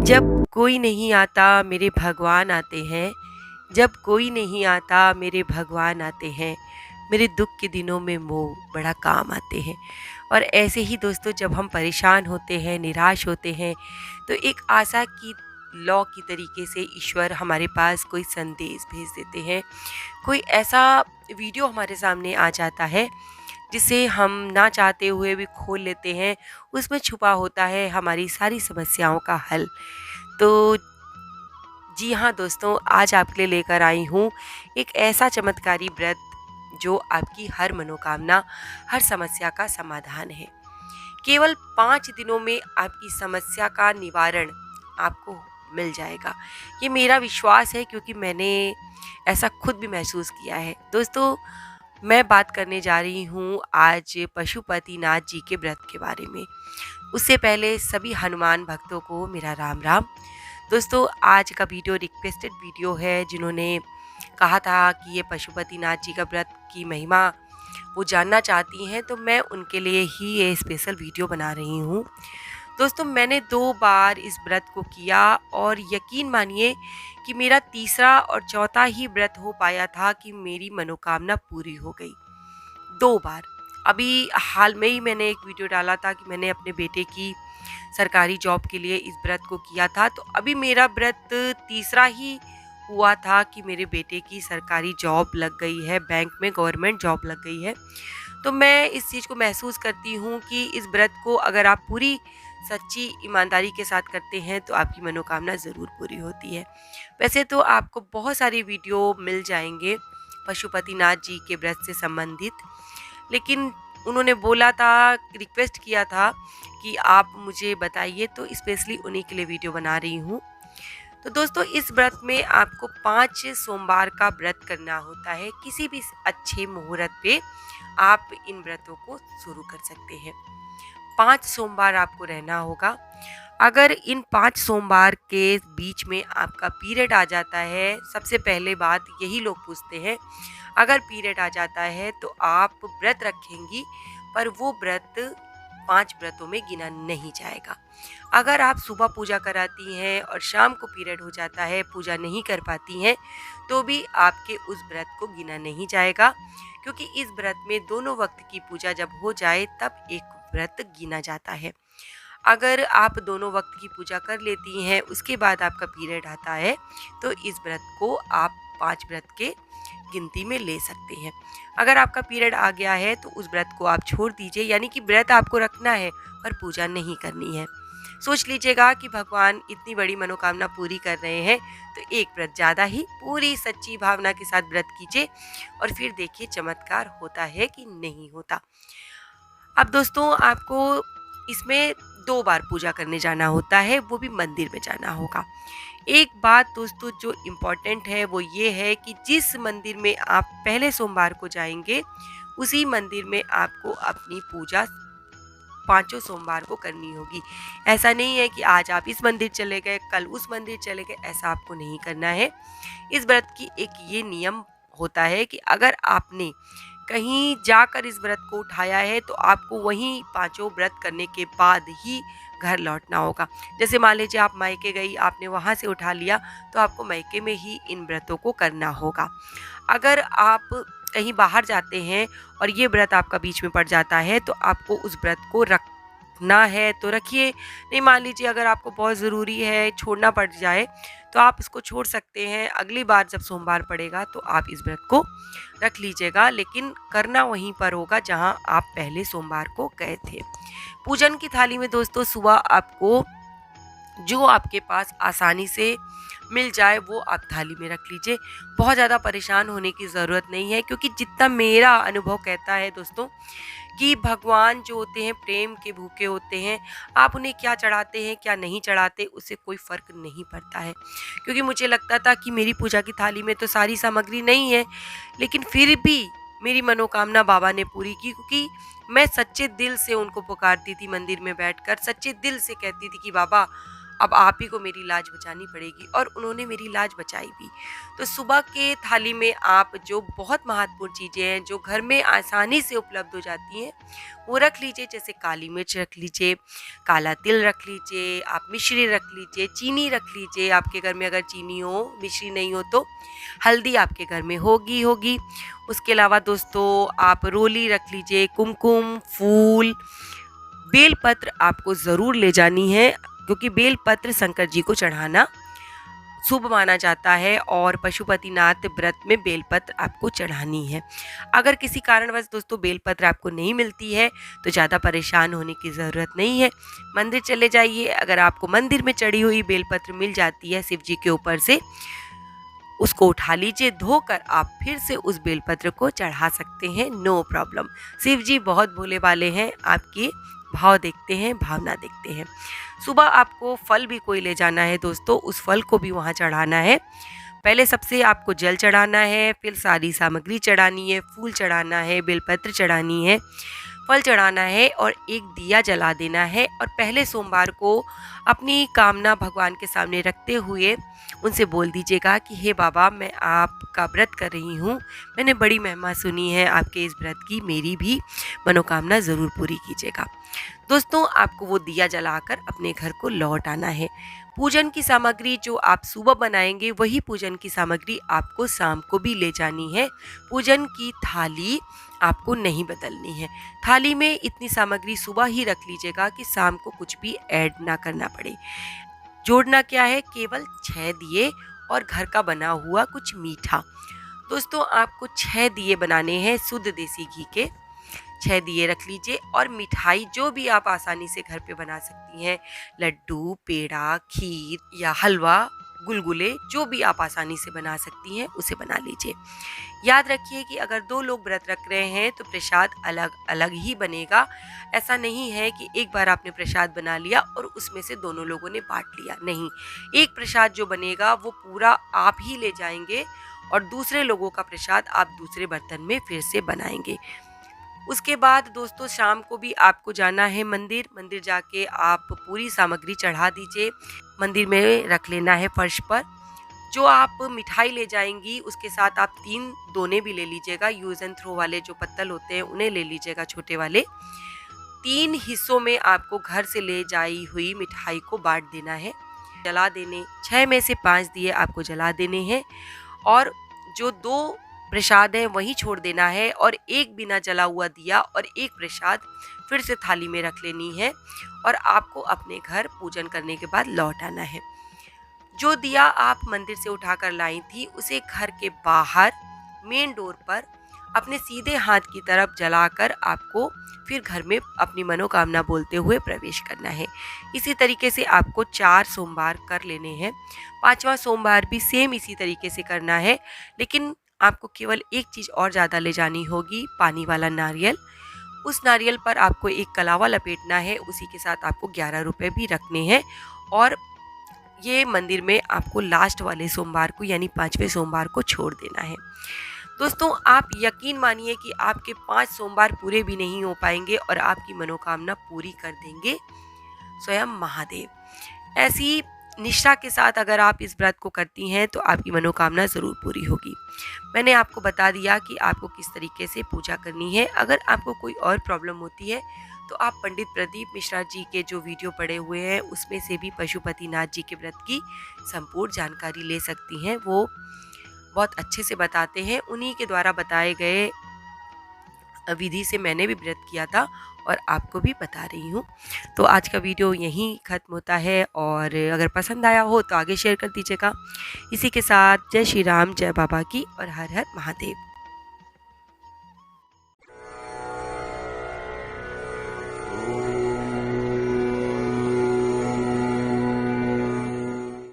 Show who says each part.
Speaker 1: जब कोई नहीं आता मेरे भगवान आते हैं, जब कोई नहीं आता मेरे भगवान आते हैं, मेरे दुख के दिनों में वो बड़ा काम आते हैं। और ऐसे ही दोस्तों, जब हम परेशान होते हैं, निराश होते हैं, तो एक आशा की लौ की तरीके से ईश्वर हमारे पास कोई संदेश भेज देते हैं। कोई ऐसा वीडियो हमारे सामने आ जाता है जिसे हम ना चाहते हुए भी खोल लेते हैं। उसमें छुपा होता है हमारी सारी समस्याओं का हल। तो जी हाँ दोस्तों, आज आपके लिए लेकर आई हूँ एक ऐसा चमत्कारी व्रत जो आपकी हर मनोकामना, हर समस्या का समाधान है। केवल 5 दिनों में आपकी समस्या का निवारण आपको मिल जाएगा। ये मेरा विश्वास है, क्योंकि मैंने ऐसा खुद भी महसूस किया है। दोस्तों, मैं बात करने जा रही हूँ आज पशुपतिनाथ जी के व्रत के बारे में। उससे पहले सभी हनुमान भक्तों को मेरा राम राम। दोस्तों, आज का वीडियो रिक्वेस्टेड वीडियो है। जिन्होंने कहा था कि ये पशुपतिनाथ जी का व्रत की महिमा वो जानना चाहती हैं, तो मैं उनके लिए ही ये स्पेशल वीडियो बना रही हूँ। दोस्तों, मैंने 2 बार इस व्रत को किया और यकीन मानिए कि मेरा तीसरा और चौथा ही व्रत हो पाया था कि मेरी मनोकामना पूरी हो गई। 2 बार। अभी हाल में ही मैंने एक वीडियो डाला था कि मैंने अपने बेटे की सरकारी जॉब के लिए इस व्रत को किया था। तो अभी मेरा व्रत तीसरा ही हुआ था कि मेरे बेटे की सरकारी जॉब लग गई है, बैंक में गवर्नमेंट जॉब लग गई है। तो मैं इस चीज़ को महसूस करती हूँ कि इस व्रत को अगर आप पूरी सच्ची ईमानदारी के साथ करते हैं तो आपकी मनोकामना ज़रूर पूरी होती है। वैसे तो आपको बहुत सारे वीडियो मिल जाएंगे पशुपतिनाथ जी के व्रत से संबंधित, लेकिन उन्होंने बोला था, रिक्वेस्ट किया था कि आप मुझे बताइए, तो स्पेशली उन्हीं के लिए वीडियो बना रही हूँ। तो दोस्तों, इस व्रत में आपको 5 सोमवार का व्रत करना होता है। किसी भी अच्छे मुहूर्त पे आप इन व्रतों को शुरू कर सकते हैं। 5 सोमवार आपको रहना होगा। अगर इन 5 सोमवार के बीच में आपका पीरियड आ जाता है, सबसे पहले बात यही लोग पूछते हैं, अगर पीरियड आ जाता है तो आप व्रत रखेंगी, पर वो व्रत 5 व्रतों में गिना नहीं जाएगा। अगर आप सुबह पूजा कराती हैं और शाम को पीरियड हो जाता है, पूजा नहीं कर पाती हैं, तो भी आपके उस व्रत को गिना नहीं जाएगा, क्योंकि इस व्रत में दोनों वक्त की पूजा जब हो जाए तब एक व्रत गिना जाता है। अगर आप दोनों वक्त की पूजा कर लेती हैं, उसके बाद आपका पीरियड आता है, तो इस व्रत को आप 5 व्रत के गिनती में ले सकते हैं। अगर आपका पीरियड आ गया है तो उस व्रत को आप छोड़ दीजिए, यानी कि व्रत आपको रखना है पर पूजा नहीं करनी है। सोच लीजिएगा कि भगवान इतनी बड़ी मनोकामना पूरी कर रहे हैं, तो एक व्रत ज़्यादा ही पूरी सच्ची भावना के साथ व्रत कीजिए और फिर देखिए चमत्कार होता है कि नहीं होता। अब दोस्तों, आपको इसमें 2 बार पूजा करने जाना होता है, वो भी मंदिर में जाना होगा। एक बात दोस्तों जो इम्पोर्टेंट है वो ये है कि जिस मंदिर में आप पहले सोमवार को जाएंगे, उसी मंदिर में आपको अपनी पूजा 5 सोमवार को करनी होगी। ऐसा नहीं है कि आज आप इस मंदिर चले गए, कल उस मंदिर चले गए, ऐसा आपको नहीं करना है। इस व्रत की एक ये नियम होता है कि अगर आपने कहीं जाकर इस व्रत को उठाया है तो आपको वहीं 5 व्रत करने के बाद ही घर लौटना होगा। जैसे मान लीजिए आप मायके गई, आपने वहाँ से उठा लिया, तो आपको मायके में ही इन व्रतों को करना होगा। अगर आप कहीं बाहर जाते हैं और ये व्रत आपका बीच में पड़ जाता है, तो आपको उस व्रत को रखना है तो रखिए, नहीं मान लीजिए अगर आपको बहुत ज़रूरी है, छोड़ना पड़ जाए, तो आप इसको छोड़ सकते हैं। अगली बार जब सोमवार पड़ेगा तो आप इस व्रत को रख लीजिएगा, लेकिन करना वहीं पर होगा जहां आप पहले सोमवार को गए थे। पूजन की थाली में दोस्तों सुबह आपको जो आपके पास आसानी से मिल जाए वो आप थाली में रख लीजिए। बहुत ज़्यादा परेशान होने की ज़रूरत नहीं है, क्योंकि जितना मेरा अनुभव कहता है दोस्तों कि भगवान जो होते हैं प्रेम के भूखे होते हैं। आप उन्हें क्या चढ़ाते हैं क्या नहीं चढ़ाते, उससे कोई फ़र्क नहीं पड़ता है। क्योंकि मुझे लगता था कि मेरी पूजा की थाली में तो सारी सामग्री नहीं है, लेकिन फिर भी मेरी मनोकामना बाबा ने पूरी की, क्योंकि मैं सच्चे दिल से उनको पुकारती थी मंदिर में बैठकर, सच्चे दिल से कहती थी कि बाबा अब आप ही को मेरी लाज बचानी पड़ेगी। और उन्होंने मेरी लाज बचाई भी। तो सुबह के थाली में आप जो बहुत महत्वपूर्ण चीज़ें हैं जो घर में आसानी से उपलब्ध हो जाती हैं वो रख लीजिए। जैसे काली मिर्च रख लीजिए, काला तिल रख लीजिए, आप मिश्री रख लीजिए, चीनी रख लीजिए, आपके घर में अगर चीनी हो, मिश्री नहीं हो तो हल्दी आपके घर में होगी। उसके अलावा दोस्तों आप रोली रख लीजिए, कुमकुम, फूल, बेलपत्र आपको ज़रूर ले जानी है, क्योंकि बेलपत्र शंकर जी को चढ़ाना शुभ माना जाता है और पशुपतिनाथ व्रत में बेलपत्र आपको चढ़ानी है। अगर किसी कारणवश दोस्तों बेलपत्र आपको नहीं मिलती है तो ज़्यादा परेशान होने की ज़रूरत नहीं है, मंदिर चले जाइए। अगर आपको मंदिर में चढ़ी हुई बेलपत्र मिल जाती है शिव जी के ऊपर से, उसको उठा लीजिए, धोकर आप फिर से उस बेलपत्र को चढ़ा सकते हैं, नो प्रॉब्लम। शिव जी बहुत भोले वाले हैं, आपके भाव देखते हैं, भावना देखते हैं। सुबह आपको फल भी कोई ले जाना है दोस्तों, उस फल को भी वहाँ चढ़ाना है। पहले सबसे आपको जल चढ़ाना है, फिर सारी सामग्री चढ़ानी है, फूल चढ़ाना है, बेलपत्र चढ़ानी है, फल चढ़ाना है और एक दिया जला देना है। और पहले सोमवार को अपनी कामना भगवान के सामने रखते हुए उनसे बोल दीजिएगा कि हे बाबा, मैं आपका व्रत कर रही हूँ, मैंने बड़ी महिमा सुनी है आपके इस व्रत की, मेरी भी मनोकामना ज़रूर पूरी कीजिएगा। दोस्तों आपको वो दिया जलाकर अपने घर को लौट आना है। पूजन की सामग्री जो आप सुबह बनाएंगे वही पूजन की सामग्री आपको शाम को भी ले जानी है। पूजन की थाली आपको नहीं बदलनी है। थाली में इतनी सामग्री सुबह ही रख लीजिएगा कि शाम को कुछ भी ऐड ना करना पड़े। जोड़ना क्या है, केवल 6 दिए और घर का बना हुआ कुछ मीठा। दोस्तों आपको 6 दिए बनाने हैं शुद्ध देसी घी के, 6 दिए रख लीजिए। और मिठाई जो भी आप आसानी से घर पे बना सकती हैं, लड्डू, पेड़ा, खीर या हलवा, गुलगुले, जो भी आप आसानी से बना सकती हैं उसे बना लीजिए। याद रखिए कि अगर 2 लोग व्रत रख रहे हैं तो प्रसाद अलग अलग ही बनेगा। ऐसा नहीं है कि एक बार आपने प्रसाद बना लिया और उसमें से दोनों लोगों ने बांट लिया, नहीं। एक प्रसाद जो बनेगा वो पूरा आप ही ले जाएंगे और दूसरे लोगों का प्रसाद आप दूसरे बर्तन में फिर से बनाएंगे। उसके बाद दोस्तों शाम को भी आपको जाना है मंदिर जाके आप पूरी सामग्री चढ़ा दीजिए। मंदिर में रख लेना है फर्श पर। जो आप मिठाई ले जाएंगी उसके साथ आप 3 दोने भी ले लीजिएगा, यूज़ एंड थ्रो वाले जो पत्तल होते हैं उन्हें ले लीजिएगा, छोटे वाले। 3 हिस्सों में आपको घर से ले जाई हुई मिठाई को बांट देना है, जला देने। 6 में से 5 दिए आपको जला देने हैं और जो 2 प्रसाद है वहीं छोड़ देना है और एक बिना जला हुआ दिया और एक प्रसाद फिर से थाली में रख लेनी है और आपको अपने घर पूजन करने के बाद लौट आना है। जो दिया आप मंदिर से उठाकर लाई थी उसे घर के बाहर मेन डोर पर अपने सीधे हाथ की तरफ जलाकर आपको फिर घर में अपनी मनोकामना बोलते हुए प्रवेश करना है। इसी तरीके से आपको 4 सोमवार कर लेने हैं। 5वां सोमवार भी सेम इसी तरीके से करना है, लेकिन आपको केवल एक चीज़ और ज़्यादा ले जानी होगी, पानी वाला नारियल। उस नारियल पर आपको एक कलावा लपेटना है, उसी के साथ आपको 11 रुपये भी रखने हैं और ये मंदिर में आपको लास्ट वाले सोमवार को यानी 5वें सोमवार को छोड़ देना है। दोस्तों आप यकीन मानिए कि आपके 5 सोमवार पूरे भी नहीं हो पाएंगे और आपकी मनोकामना पूरी कर देंगे स्वयं महादेव। ऐसी निष्ठा के साथ अगर आप इस व्रत को करती हैं तो आपकी मनोकामना ज़रूर पूरी होगी। मैंने आपको बता दिया कि आपको किस तरीके से पूजा करनी है। अगर आपको कोई और प्रॉब्लम होती है तो आप पंडित प्रदीप मिश्रा जी के जो वीडियो पड़े हुए हैं उसमें से भी पशुपतिनाथ जी के व्रत की संपूर्ण जानकारी ले सकती हैं। वो बहुत अच्छे से बताते हैं। उन्हीं के द्वारा बताए गए विधि से मैंने भी व्रत किया था और आपको भी बता रही हूँ। तो आज का वीडियो यहीं ख़त्म होता है और अगर पसंद आया हो तो आगे शेयर कर दीजिएगा। इसी के साथ जय श्री राम, जय बाबा की और हर हर महादेव।